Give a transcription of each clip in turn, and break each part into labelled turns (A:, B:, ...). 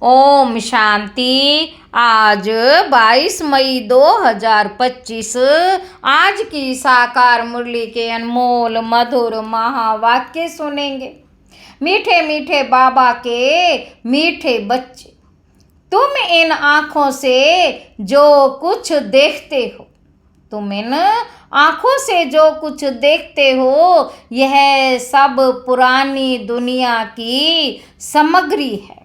A: ओम शांति। आज 22 मई 2025 आज की साकार मुरली के अनमोल मधुर महावाक्य सुनेंगे। मीठे मीठे बाबा के मीठे बच्चे, तुम इन आँखों से जो कुछ देखते हो, तुम इन आँखों से जो कुछ देखते हो, यह सब पुरानी दुनिया की सामग्री है।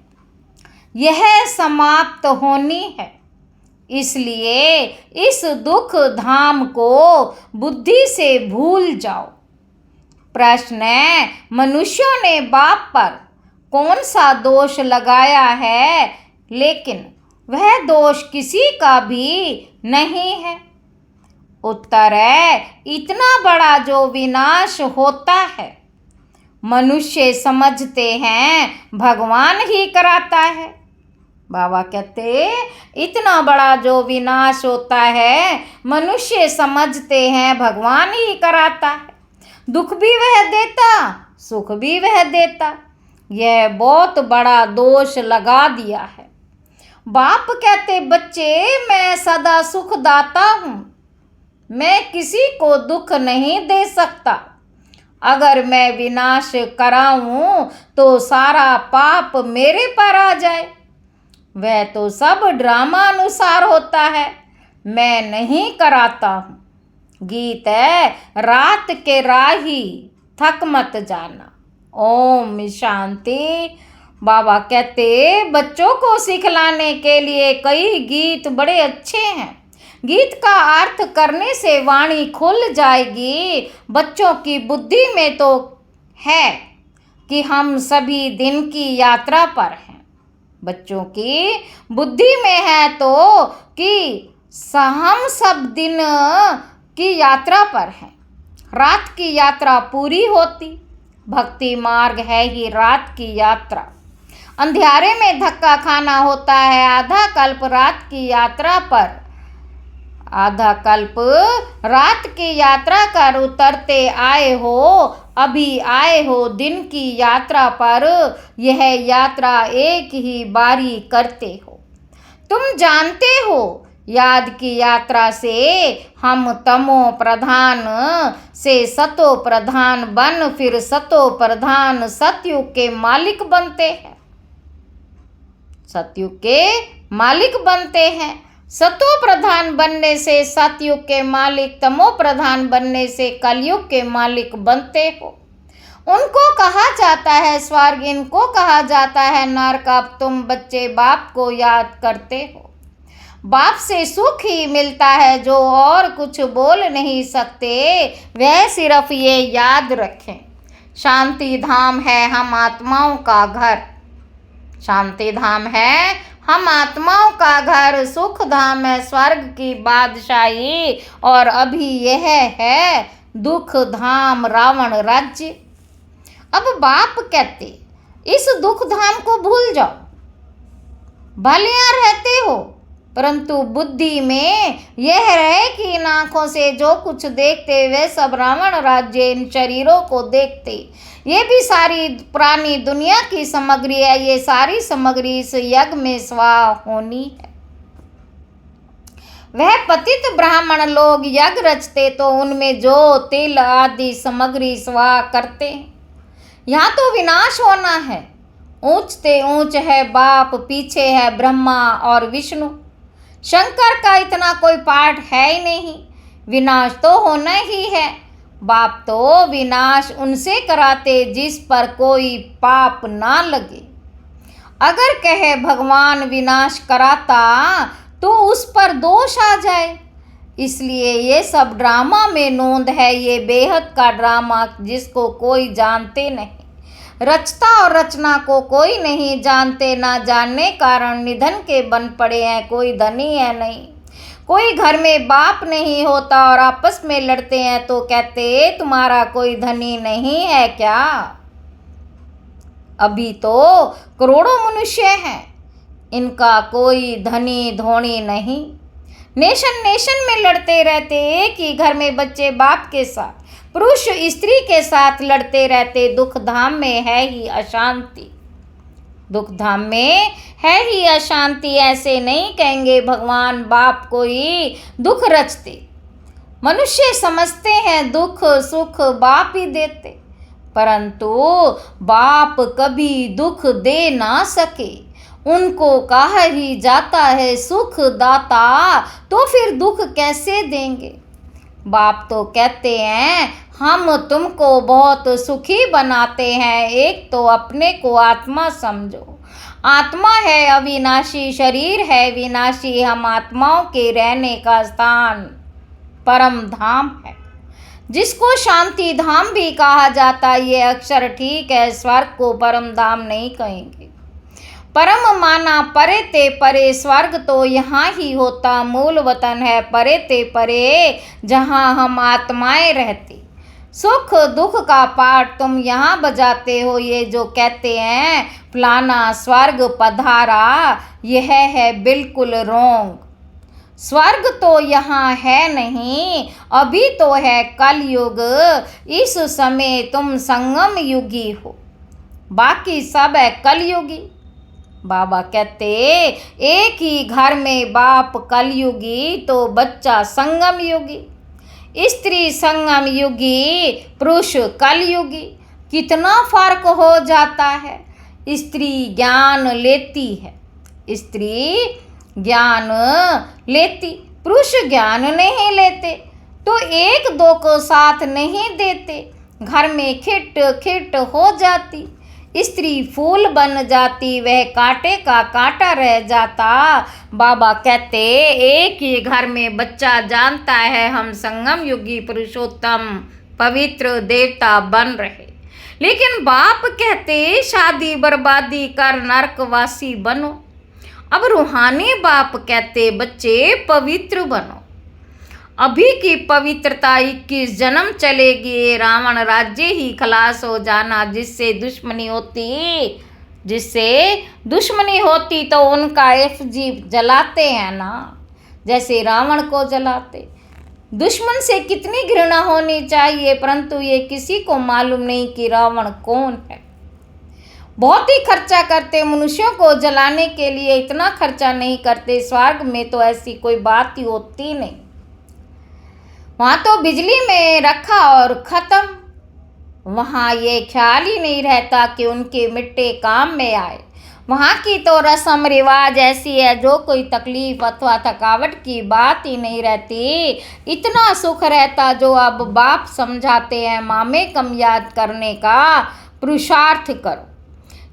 A: यह समाप्त होनी है। इसलिए इस दुख धाम को बुद्धि से भूल जाओ। प्रश्न है, मनुष्यों ने बाप पर कौन सा दोष लगाया है, लेकिन वह दोष किसी का भी नहीं है। उत्तर है, इतना बड़ा जो विनाश होता है, मनुष्य समझते हैं भगवान ही कराता है। बाबा कहते, इतना बड़ा जो विनाश होता है, मनुष्य समझते हैं भगवान ही कराता है। दुख भी वह देता, सुख भी वह देता। यह बहुत बड़ा दोष लगा दिया है। बाप कहते, बच्चे मैं सदा सुखदाता हूँ, मैं किसी को दुख नहीं दे सकता। अगर मैं विनाश कराऊं तो सारा पाप मेरे पर आ जाए। वह तो सब ड्रामा अनुसार होता है, मैं नहीं कराता हूँ। गीत है, रात के राही थक मत जाना। ओम शांति। बाबा कहते, बच्चों को सिखलाने के लिए कई गीत बड़े अच्छे हैं। गीत का अर्थ करने से वाणी खुल जाएगी। बच्चों की बुद्धि में तो है कि हम सभी दिन की यात्रा पर हैं। बच्चों की बुद्धि में है तो कि हम सब दिन की यात्रा पर हैं। रात की यात्रा पूरी होती। भक्ति मार्ग है ही रात की यात्रा। अंधियारे में धक्का खाना होता है आधा कल्प रात की यात्रा पर। आधा कल्प रात की यात्रा कर उतरते आए हो, अभी आए हो दिन की यात्रा पर। यह यात्रा एक ही बारी करते हो। तुम जानते हो, याद की यात्रा से हम तमो प्रधान से सतो प्रधान बन फिर सतो प्रधान सतयुग के मालिक बनते हैं। सतयुग के मालिक बनते हैं। सतो प्रधान बनने से सतयुग के मालिक, तमो प्रधान बनने से कलयुग के मालिक बनते हो। उनको कहा जाता है स्वर्ग, इनको कहा जाता है नरक। अब तुम बच्चे बाप को याद करते हो। बाप से सुख ही मिलता है, जो और कुछ बोल नहीं सकते। वह सिर्फ ये याद रखें, शांति धाम है हम आत्माओं का घर। शांति धाम है हम आत्माओं का घर। सुख धाम है स्वर्ग की बादशाही, और अभी यह है दुख धाम रावण राज्य। अब बाप कहते, इस दुख धाम को भूल जाओ। भले यहाँ रहते हो, परंतु बुद्धि में यह रहे कि इन आँखों से जो कुछ देखते वे सब रावण राज्य, इन शरीरों को देखते। ये भी सारी पुरानी दुनिया की सामग्री है। ये सारी सामग्री इस यज्ञ में स्वाहा होनी है। वह पतित ब्राह्मण लोग यज्ञ रचते तो उनमें जो तिल आदि सामग्री स्वाहा करते हैं। यहाँ तो विनाश होना है। ऊंचते ऊंच है बाप, पीछे है ब्रह्मा और विष्णु। शंकर का इतना कोई पाठ है ही नहीं। विनाश तो होना ही है। बाप तो विनाश उनसे कराते जिस पर कोई पाप ना लगे। अगर कहे भगवान विनाश कराता तो उस पर दोष आ जाए। इसलिए ये सब ड्रामा में नोंद है। ये बेहद का ड्रामा जिसको कोई जानते नहीं। रचता और रचना को कोई नहीं जानते। ना जानने कारण निधन के बन पड़े हैं। कोई धनी है नहीं, कोई घर में बाप नहीं होता और आपस में लड़ते हैं तो कहते तुम्हारा कोई धनी नहीं है क्या। अभी तो करोड़ों मनुष्य हैं, इनका कोई धनी धोनी नहीं। नेशन नेशन में लड़ते रहते। एक ही घर में बच्चे बाप के साथ, पुरुष स्त्री के साथ लड़ते रहते। दुख धाम में है ही अशांति। दुख धाम में है ही अशांति। ऐसे नहीं कहेंगे भगवान बाप को ही दुख रचते। मनुष्य समझते हैं दुख सुख बाप ही देते, परंतु बाप कभी दुख दे ना सके। उनको कहा ही जाता है सुख दाता, तो फिर दुख कैसे देंगे। बाप तो कहते हैं हम तुमको बहुत सुखी बनाते हैं। एक तो अपने को आत्मा समझो। आत्मा है अविनाशी, शरीर है विनाशी। हम आत्माओं के रहने का स्थान परम धाम है, जिसको शांति धाम भी कहा जाता। ये अक्षर ठीक है, स्वर्ग को परम धाम नहीं कहेंगे। परम माना परे ते परे, स्वर्ग तो यहाँ ही होता। मूल वतन है परे ते परे, जहाँ हम आत्माएं रहती। सुख दुख का पाठ तुम यहाँ बजाते हो। ये जो कहते हैं फलाना स्वर्ग पधारा, यह है बिल्कुल रोंग। स्वर्ग तो यहाँ है नहीं, अभी तो है कलयुग। इस समय तुम संगम युगी हो, बाकी सब है कलयुगी। बाबा कहते एक ही घर में बाप कलयुगी तो बच्चा संगम युगी, स्त्री संगम युगी, पुरुष कलयुगी। कितना फर्क हो जाता है। स्त्री ज्ञान लेती है, स्त्री ज्ञान लेती, पुरुष ज्ञान नहीं लेते, तो एक दो को साथ नहीं देते। घर में खिट खिट हो जाती, स्त्री फूल बन जाती, वह कांटे का कांटा रह जाता। बाबा कहते एक ही घर में बच्चा जानता है हम संगम युगी पुरुषोत्तम पवित्र देवता बन रहे, लेकिन बाप कहते शादी बर्बादी कर नरकवासी बनो। अब रूहानी बाप कहते बच्चे पवित्र बनो। अभी की पवित्रता 21 जन्म चलेगी। रावण राज्य ही खलास हो जाना। जिससे दुश्मनी होती तो उनका एफजी जलाते हैं ना, जैसे रावण को जलाते। दुश्मन से कितनी घृणा होनी चाहिए, परंतु ये किसी को मालूम नहीं कि रावण कौन है। बहुत ही खर्चा करते मनुष्यों को जलाने के लिए, इतना खर्चा नहीं करते। स्वर्ग में तो ऐसी कोई बात ही होती नहीं। वहाँ तो बिजली में रखा और ख़त्म। वहाँ ये ख्याल ही नहीं रहता कि उनके मिट्टे काम में आए। वहाँ की तो रस्म रिवाज ऐसी है, जो कोई तकलीफ अथवा थकावट की बात ही नहीं रहती। इतना सुख रहता जो अब बाप समझाते हैं मामे कम याद करने का पुरुषार्थ करो।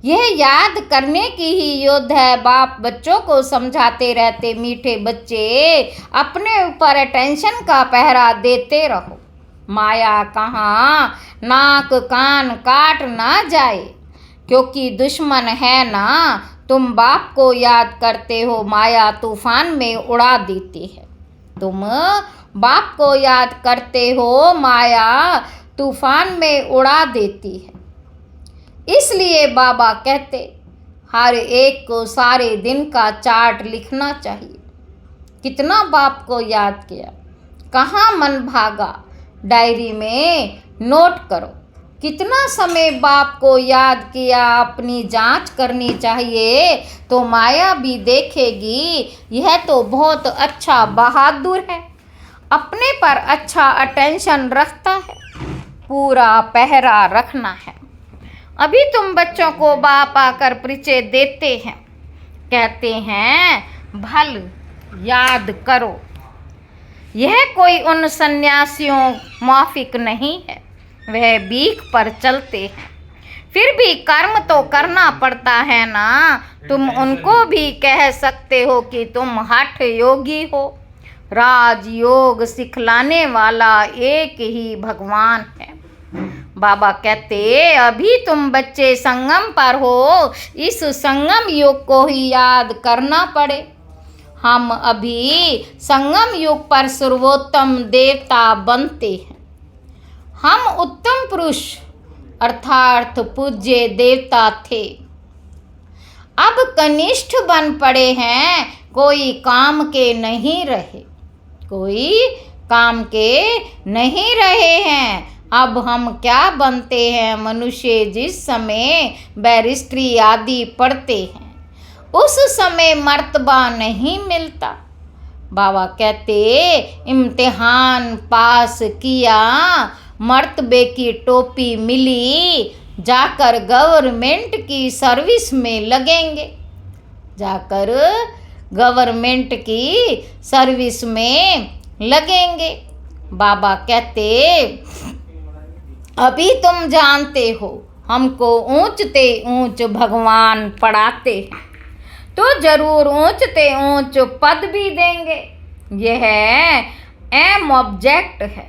A: यह याद करने की ही युद्ध है। बाप बच्चों को समझाते रहते, मीठे बच्चे अपने ऊपर अटेंशन का पहरा देते रहो। माया कहाँ नाक कान काट ना जाए, क्योंकि दुश्मन है ना। तुम बाप को याद करते हो, माया तूफान में उड़ा देती है। तुम बाप को याद करते हो, माया तूफान में उड़ा देती है। इसलिए बाबा कहते हर एक को सारे दिन का चार्ट लिखना चाहिए। कितना बाप को याद किया, कहाँ मन भागा, डायरी में नोट करो। कितना समय बाप को याद किया, अपनी जांच करनी चाहिए, तो माया भी देखेगी यह तो बहुत अच्छा बहादुर है, अपने पर अच्छा अटेंशन रखता है। पूरा पहरा रखना है। अभी तुम बच्चों को बाप आकर परिचय देते हैं, कहते हैं भल याद करो। यह कोई उन सन्यासियों माफिक नहीं है, वह बीक पर चलते हैं, फिर भी कर्म तो करना पड़ता है ना। तुम उनको भी कह सकते हो कि तुम हठ योगी हो। राजयोग सिखलाने वाला एक ही भगवान है। बाबा कहते अभी तुम बच्चे संगम पर हो, इस संगम युग को ही याद करना पड़े। हम अभी संगम युग पर सर्वोत्तम देवता बनते हैं। हम उत्तम पुरुष अर्थात पूज्य देवता थे, अब कनिष्ठ बन पड़े हैं। कोई काम के नहीं रहे, कोई काम के नहीं रहे हैं। अब हम क्या बनते हैं मनुष्य जिस समय बैरिस्ट्री आदि पढ़ते हैं, उस समय मर्तबा नहीं मिलता। बाबा कहते इम्तिहान पास किया, मर्तबे की टोपी मिली, जाकर गवर्नमेंट की सर्विस में लगेंगे, जाकर गवर्नमेंट की सर्विस में लगेंगे। बाबा कहते अभी तुम जानते हो हमको ऊंचते ऊंच भगवान पढ़ाते हैं, तो जरूर ऊंचते ऊंच पद भी देंगे। यह एम ऑब्जेक्ट है।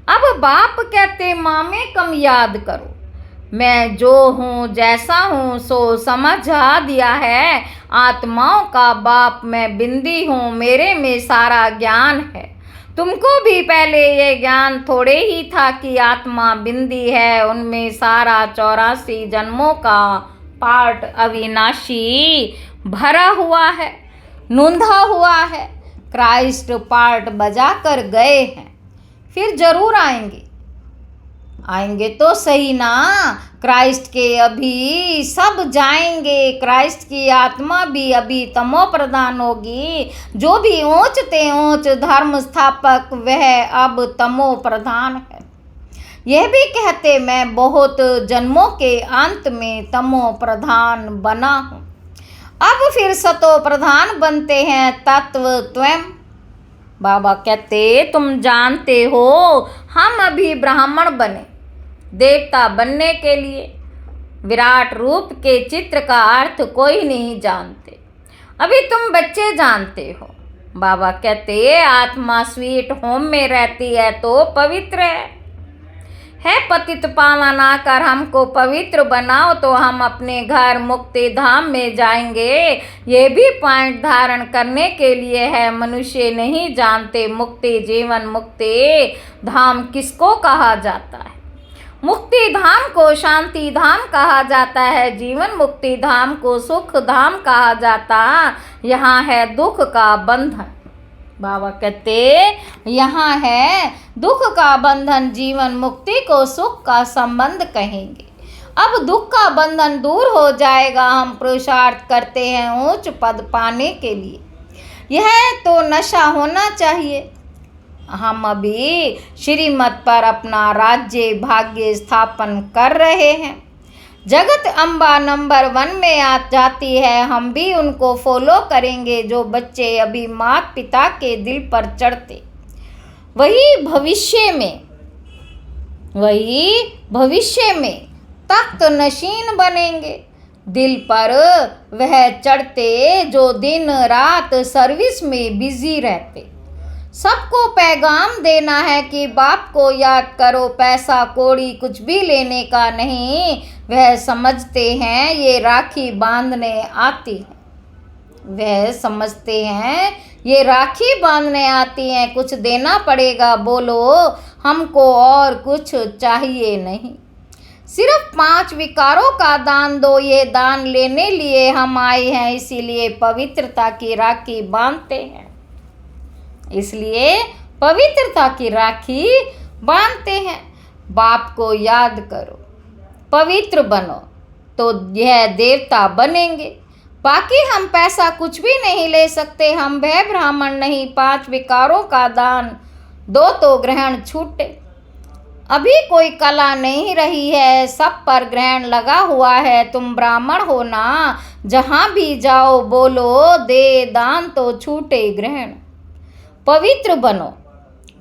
A: अब बाप कहते मामे कम याद करो, मैं जो हूँ जैसा हूँ सो समझा दिया है। आत्माओं का बाप मैं बिंदी हूँ, मेरे में सारा ज्ञान है। तुमको भी पहले ये ज्ञान थोड़े ही था कि आत्मा बिंदी है, उनमें सारा 84 जन्मों का पार्ट अविनाशी भरा हुआ है, नूंधा हुआ है। क्राइस्ट पार्ट बजा कर गए हैं, फिर जरूर आएंगे, आएंगे तो सही ना। क्राइस्ट के अभी सब जाएंगे, क्राइस्ट की आत्मा भी अभी तमो प्रधान होगी। जो भी ऊंचते ऊंच धर्म स्थापक वह अब तमो प्रधान है। यह भी कहते मैं बहुत जन्मों के अंत में तमो प्रधान बना हूँ। अब फिर सतो प्रधान बनते हैं तत्व स्वयं। बाबा कहते तुम जानते हो हम अभी ब्राह्मण बने, देवता बनने के लिए विराट रूप के चित्र का अर्थ कोई नहीं जानते, अभी तुम बच्चे जानते हो। बाबा कहते आत्मा स्वीट होम में रहती है तो पवित्र है पतित पावन आकर हमको पवित्र बनाओ तो हम अपने घर मुक्ति धाम में जाएंगे। ये भी पॉइंट धारण करने के लिए है। मनुष्य नहीं जानते मुक्ति जीवन मुक्ति धाम किसको कहा जाता है। मुक्ति धाम को शांति धाम कहा जाता है, जीवन मुक्ति धाम को सुख धाम कहा जाता। यहाँ है दुख का बंधन। बाबा कहते यहाँ है दुख का बंधन, जीवन मुक्ति को सुख का संबंध कहेंगे। अब दुख का बंधन दूर हो जाएगा। हम पुरुषार्थ करते हैं ऊंच पद पाने के लिए, यह तो नशा होना चाहिए। हम अभी श्रीमत पर अपना राज्य भाग्य स्थापन कर रहे हैं। जगत अम्बा नंबर 1 में आ जाती है, हम भी उनको फॉलो करेंगे। जो बच्चे अभी माता पिता के दिल पर चढ़ते वही भविष्य में तख्त नशीन बनेंगे। दिल पर वह चढ़ते जो दिन रात सर्विस में बिजी रहते। सबको पैगाम देना है कि बाप को याद करो, पैसा कौड़ी कुछ भी लेने का नहीं। वह समझते हैं ये राखी बांधने आती है, वह समझते हैं ये राखी बांधने आती हैं, कुछ देना पड़ेगा। बोलो हमको और कुछ चाहिए नहीं, सिर्फ 5 विकारों का दान दो। ये दान लेने लिए हम आए हैं, इसीलिए पवित्रता की राखी बांधते हैं, इसलिए पवित्रता की राखी बांधते हैं। बाप को याद करो, पवित्र बनो तो यह देवता बनेंगे। बाकी हम पैसा कुछ भी नहीं ले सकते, हम वह ब्राह्मण नहीं। 5 विकारों का दान दो तो ग्रहण छूटे। अभी कोई कला नहीं रही है, सब पर ग्रहण लगा हुआ है। तुम ब्राह्मण हो ना, जहाँ भी जाओ बोलो दे दान तो छूटे ग्रहण। पवित्र बनो,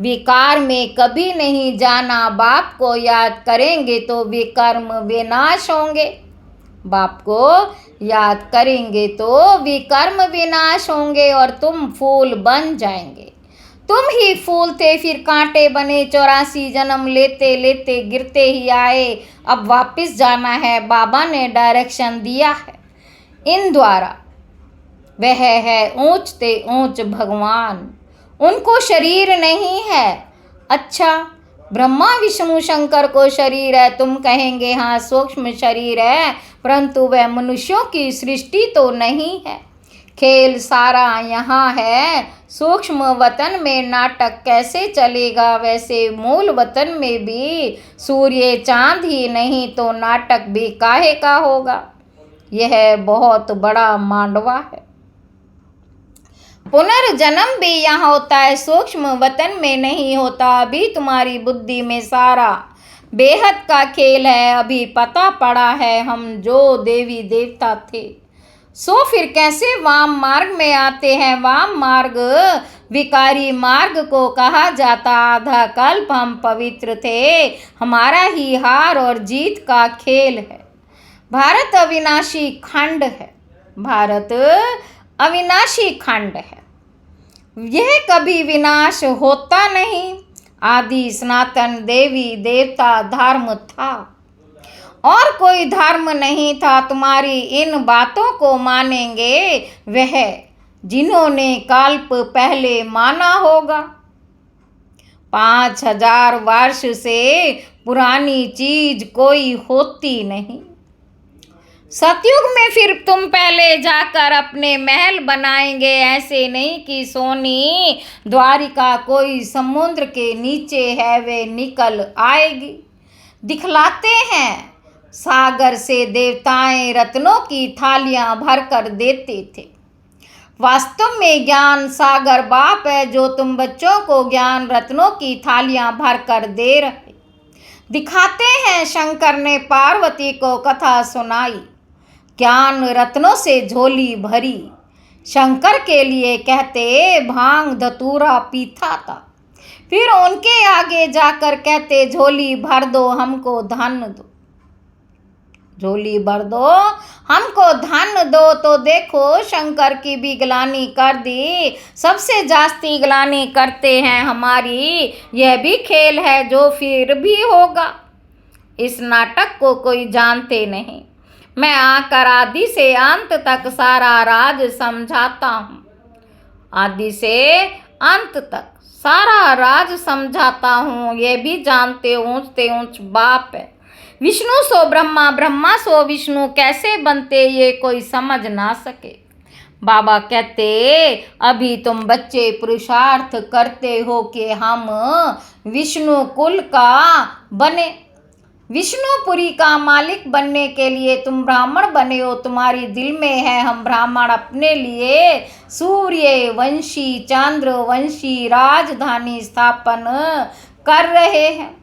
A: विकार में कभी नहीं जाना। बाप को याद करेंगे तो विकर्म विनाश होंगे। बाप को याद करेंगे तो विकर्म विनाश होंगे और तुम फूल बन जाएंगे। तुम ही फूल थे फिर कांटे बने, 84 जन्म लेते लेते गिरते ही आए। अब वापस जाना है, बाबा ने डायरेक्शन दिया है इन द्वारा। वह है ऊंचते ऊंच भगवान, उनको शरीर नहीं है। अच्छा, ब्रह्मा विष्णु शंकर को शरीर है, तुम कहेंगे हाँ सूक्ष्म शरीर है, परंतु वह मनुष्यों की सृष्टि तो नहीं है। खेल सारा यहाँ है, सूक्ष्म वतन में नाटक कैसे चलेगा, वैसे मूल वतन में भी सूर्य चांद ही नहीं तो नाटक भी काहे का होगा। यह बहुत बड़ा मांडवा है। पुनर्जन्म भी यहाँ होता है, सूक्ष्म वतन में नहीं होता। अभी तुम्हारी बुद्धि में सारा बेहद का खेल है। अभी पता पड़ा है हम जो देवी देवता थे, सो फिर कैसे वाम मार्ग में आते हैं। वाम मार्ग विकारी मार्ग को कहा जाता। आधा कल्प हम पवित्र थे, हमारा ही हार और जीत का खेल है। भारत अविनाशी खंड है, भारत अविनाशी खंड है, यह कभी विनाश होता नहीं। आदि सनातन देवी देवता धर्म था और कोई धर्म नहीं था। तुम्हारी इन बातों को मानेंगे वह जिन्होंने कल्प पहले माना होगा। 5000 वर्ष से पुरानी चीज कोई होती नहीं। सतयुग में फिर तुम पहले जाकर अपने महल बनाएंगे, ऐसे नहीं कि सोनी द्वारिका कोई समुद्र के नीचे है वे निकल आएगी। दिखलाते हैं सागर से देवताएं रत्नों की थालियां भर कर देते थे। वास्तव में ज्ञान सागर बाप है जो तुम बच्चों को ज्ञान रत्नों की थालियां भर कर दे रहे। दिखाते हैं शंकर ने पार्वती को कथा सुनाई, ज्ञान रत्नों से झोली भरी। शंकर के लिए कहते भांग धतूरा पीता था, फिर उनके आगे जाकर कहते झोली भर दो हमको धन दो, झोली भर दो हमको धन दो। तो देखो शंकर की भी गिलानी कर दी, सबसे जास्ती गिलानी करते हैं हमारी। यह भी खेल है जो फिर भी होगा। इस नाटक को कोई जानते नहीं। मैं आकर आदि से अंत तक सारा राज समझाता हूँ, आदि से अंत तक सारा राज समझाता हूँ। ये भी जानते ऊंचते ऊंच बाप है। विष्णु सो ब्रह्मा, ब्रह्मा सो विष्णु कैसे बनते ये कोई समझ ना सके। बाबा कहते अभी तुम बच्चे पुरुषार्थ करते हो कि हम विष्णु कुल का बने। विष्णुपुरी का मालिक बनने के लिए तुम ब्राह्मण बने हो। तुम्हारी दिल में है हम ब्राह्मण अपने लिए सूर्य वंशी चंद्र वंशी राजधानी स्थापन कर रहे हैं।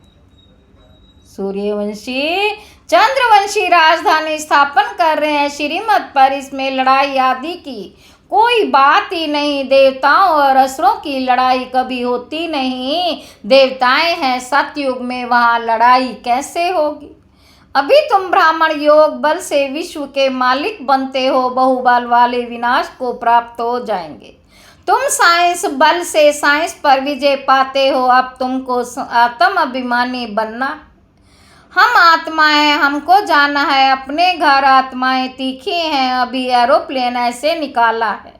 A: सूर्यवंशी चंद्रवंशी राजधानी स्थापन कर रहे हैं। श्रीमत पर इसमें लड़ाई आदि की कोई बात ही नहीं। देवताओं और असुरों की लड़ाई कभी होती नहीं। देवताएं हैं सतयुग में, वहाँ लड़ाई कैसे होगी। अभी तुम ब्राह्मण योग बल से विश्व के मालिक बनते हो, बहुबल वाले विनाश को प्राप्त हो जाएंगे। तुम साइंस बल से साइंस पर विजय पाते हो। अब तुमको आत्म अभिमानी बनना। हम आत्माएं, हमको जाना है अपने घर। आत्माएं तीखी हैं। अभी एरोप्लेन ऐसे निकाला है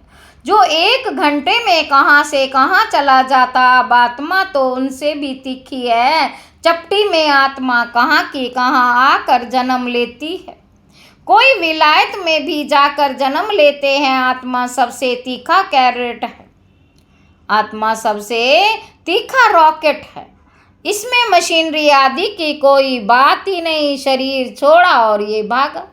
A: जो 1 घंटे में कहाँ से कहाँ चला जाता। अब आत्मा तो उनसे भी तीखी है। चपटी में आत्मा कहाँ की कहाँ आकर जन्म लेती है। कोई विलायत में भी जाकर जन्म लेते हैं। आत्मा सबसे तीखा कैरेट है, आत्मा सबसे तीखा रॉकेट है। इसमें मशीनरी आदि की कोई बात ही नहीं। शरीर छोड़ा और ये भागा।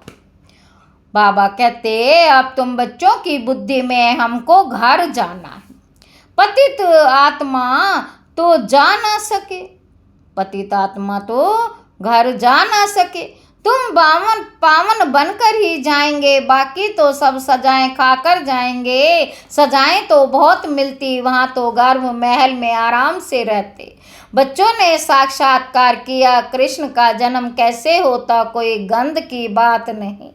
A: बाबा कहते अब तुम बच्चों की बुद्धि में हमको घर जाना है। पतित आत्मा तो जा ना सके, पतित आत्मा तो घर जा ना सके। तुम बावन पावन बनकर ही जाएंगे, बाकी तो सब सजाएं खाकर जाएंगे। सजाएं तो बहुत मिलती, वहाँ तो गर्भ महल में आराम से रहते। बच्चों ने साक्षात्कार किया कृष्ण का जन्म कैसे होता, कोई गंध की बात नहीं।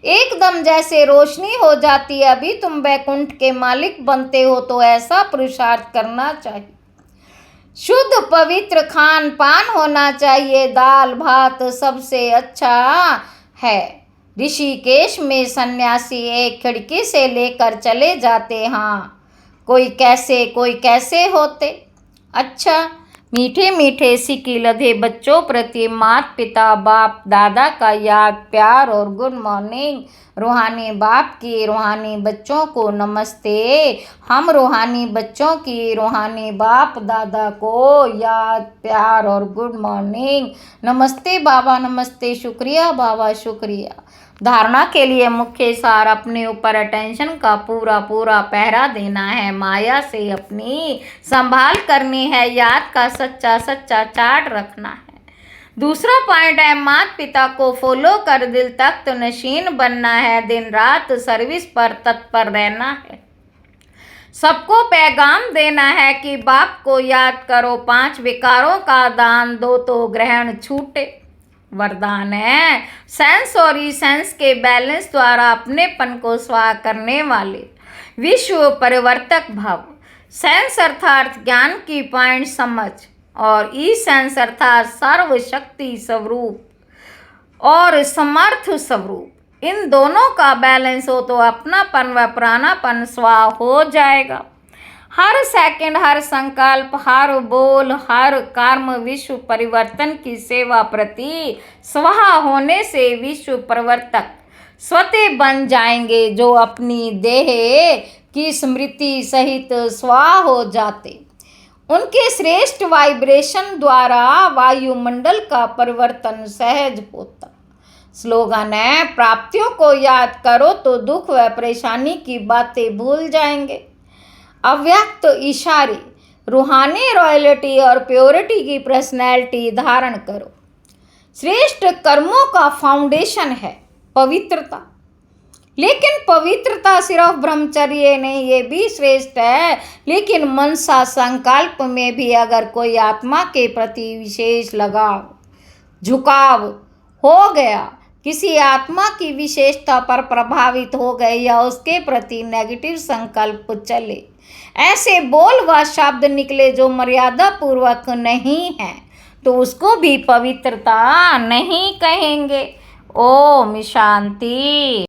A: एकदम जैसे रोशनी हो जाती है। अभी तुम वैकुंठ के मालिक बनते हो तो ऐसा पुरुषार्थ करना चाहिए। शुद्ध पवित्र खान पान होना चाहिए। दाल भात सबसे अच्छा है। ऋषिकेश में सन्यासी एक खिड़की से लेकर चले जाते। हाँ, कोई कैसे होते। अच्छा, मीठे मीठे सिक्के लदे बच्चों प्रति माता पिता बाप दादा का याद प्यार और गुड मॉर्निंग। रूहानी बाप की रूहानी बच्चों को नमस्ते। हम रूहानी बच्चों की रूहानी बाप दादा को याद प्यार और गुड मॉर्निंग। नमस्ते बाबा, नमस्ते, शुक्रिया बाबा, शुक्रिया। धारणा के लिए मुख्य सार अपने ऊपर अटेंशन का पूरा पहरा देना है। माया से अपनी संभाल करनी है। याद का सच्चा चार्ट रखना है। दूसरा पॉइंट है माता पिता को फॉलो कर दिल तख्त नशीन बनना है। दिन रात सर्विस पर तत्पर रहना है। सबको पैगाम देना है कि बाप को याद करो। 5 विकारों का दान दो तो ग्रहण छूटे। वरदान है सेंस और ई सेंस के बैलेंस द्वारा अपनेपन को स्वाहा करने वाले विश्व परिवर्तक भाव। सेंस अर्थात ज्ञान की पॉइंट समझ और ई सेंस अर्थात सर्वशक्ति स्वरूप और समर्थ स्वरूप। इन दोनों का बैलेंस हो तो अपनापन व पुरानापन स्वाहा हो जाएगा। हर सेकंड, हर संकल्प, हर बोल, हर कर्म विश्व परिवर्तन की सेवा प्रति स्वाहा होने से विश्व परिवर्तक स्वतः बन जाएंगे जो अपनी देह की स्मृति सहित स्वाहा हो जाते। उनके श्रेष्ठ वाइब्रेशन द्वारा वायुमंडल का परिवर्तन सहज होता। स्लोगन है प्राप्तियों को याद करो तो दुख व परेशानी की बातें भूल जाएंगे। अव्यक्त इशारे रूहानी रॉयल्टी और प्योरिटी की पर्सनैलिटी धारण करो। श्रेष्ठ कर्मों का फाउंडेशन है पवित्रता। लेकिन पवित्रता सिर्फ ब्रह्मचर्य नहीं, ये भी श्रेष्ठ है। लेकिन मनसा संकल्प में भी अगर कोई आत्मा के प्रति विशेष लगाव झुकाव हो गया, किसी आत्मा की विशेषता पर प्रभावित हो गए या उसके प्रति नेगेटिव संकल्प चले, ऐसे बोल व शब्द निकले जो मर्यादा पूर्वक नहीं है, तो उसको भी पवित्रता नहीं कहेंगे। ओम शांति।